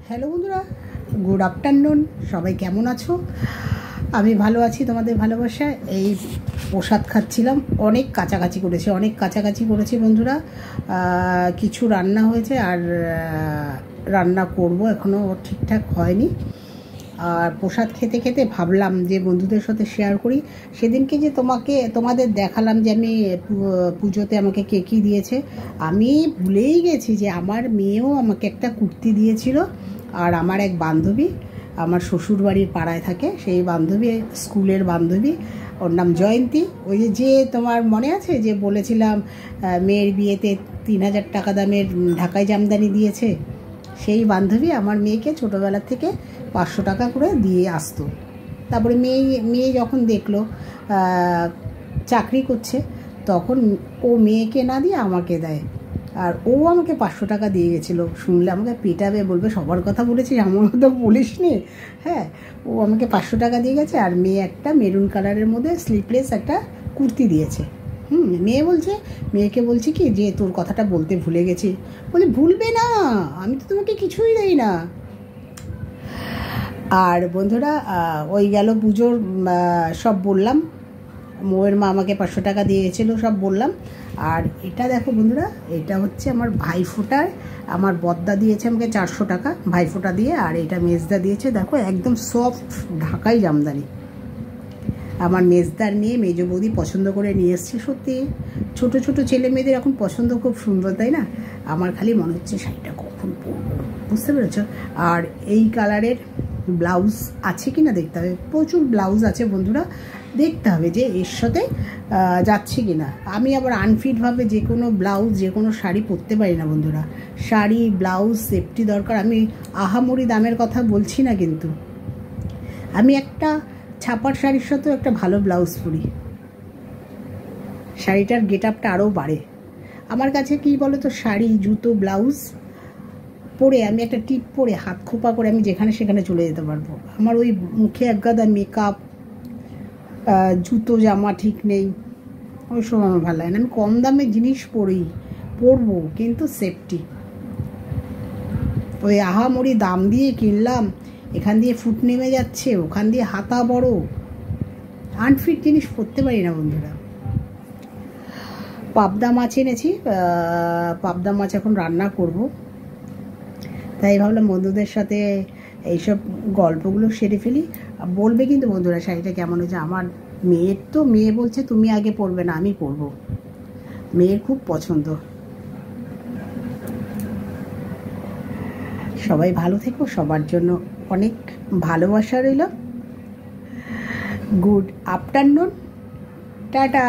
Hello বন্ধুরা, good afternoon. সবাই কেমন আছো? আমি ভালো আছি তোমাদের ভালোবাসায়। এই প্রসাদ খাচ্ছিলাম। অনেক কাছাকাছি করেছি বন্ধুরা। কিছু রান্না হয়েছে আর রান্না করব, এখনও ঠিকঠাক হয়নি। আর প্রসাদ খেতে খেতে ভাবলাম যে বন্ধুদের সাথে শেয়ার করি। সেদিনকে যে তোমাদের দেখালাম যে আমি পুজোতে আমাকে কে কী দিয়েছে, আমি ভুলেই গেছি যে আমার মেয়েও আমাকে একটা কুর্তি দিয়েছিল। আর আমার এক বান্ধবী, আমার শ্বশুরবাড়ির পাড়ায় থাকে, সেই বান্ধবী, স্কুলের বান্ধবী, ওর নাম জয়ন্তী। ওই যে তোমার মনে আছে যে বলেছিলাম মেয়ের বিয়েতে 3000 টাকা দামের ঢাকাই জামদানি দিয়েছে, সেই বান্ধবী আমার মেয়েকে ছোটোবেলা থেকে 500 টাকা করে দিয়ে আসতো। তারপরে মেয়ে যখন দেখলো চাকরি করছে, তখন ও মেয়েকে না দিয়ে আমাকে দেয়। আর ও আমাকে 500 টাকা দিয়ে গেছিলো। শুনলে আমাকে পেটাবে, বলবে সবার কথা বলেছিস, আমার কথা বলিস নি। হ্যাঁ, ও আমাকে 500 টাকা দিয়ে গেছে। আর মেয়ে একটা মেরুন কালারের মধ্যে স্লিভলেস একটা কুর্তি দিয়েছে। মেয়েকে বলছি কি যে তোর কথাটা বলতে ভুলে গেছি। বলে ভুলবে না, আমি তো তোমাকে কিছুই দেই না। আর বন্ধুরা, ওই গেল পুজোর সব বললাম। মোয়ের মা আমাকে 500 টাকা দিয়ে গেছিলো, সব বললাম। আর এটা দেখো বন্ধুরা, এটা হচ্ছে আমার ভাইফোঁটার, আমার বদ্দা দিয়েছে আমাকে 400 টাকা ভাইফোঁটা দিয়ে। আর এটা মেজদা দিয়েছে, দেখো একদম সফট ঢাকাই জামদানি। আমার মেজদার মেয়ে, মেজ বৌদি পছন্দ করে নিয়ে এসছে। সত্যি ছোটো ছোটো ছেলে মেয়েদের এখন পছন্দ খুব সুন্দর, তাই না? আমার খালি মনে হচ্ছে শাড়িটা কখন পরবো, বুঝতে পেরেছ? আর এই কালারের ব্লাউজ আছে কি না দেখতে হবে। প্রচুর ব্লাউজ আছে বন্ধুরা, দেখতে হবে যে এর সাথে যাচ্ছে কি না। আমি আবার আনফিটভাবে যে কোনো ব্লাউজ, যে কোনো শাড়ি পরতে পারি না বন্ধুরা। শাড়ি ব্লাউজ সেফটি দরকার। আমি আহামরি দামের কথা বলছি না, কিন্তু আমি একটা ছাপার শাড়ির সাথেও একটা ভালো ব্লাউজ পরি, শাড়িটার গেট আপটা আরও বাড়ে। আমার কাছে কী বলো তো, শাড়ি জুতো ব্লাউজ পরে আমি একটা টিপ পরে হাত খোপা করে আমি যেখানে সেখানে চলে যেতে পারবো। আমার ওই মুখে একগাদা মেকআপ, জুতো জামা ঠিক নেই, ওই সব আমার ভালো লাগে না। আমি কম দামে জিনিস পরবো, কিন্তু সেফটি। ওই আহামরি দাম দিয়ে কিনলাম, এখান দিয়ে ফুট নেমে যাচ্ছে, ওখান দিয়ে হাতা বড়, আনফিট জিনিস পরতে পারি না বন্ধুরা। পাবদা মাছ এনেছি, পাবদা মাছ এখন রান্না করব। তাই ভাবলাম বন্ধুদের সাথে এইসব গল্পগুলো সেরে ফেলি। বলবে কিন্তু বন্ধুরা শাড়িটা কেমন হয়েছে। আমার মেয়ের তো, মেয়ে বলছে তুমি আগে পরবে না, আমি পরবো। মেয়ের খুব পছন্দ। সবাই ভালো থেকো, সবার জন্য অনেক ভালোবাসা রইল। Good afternoon, tata.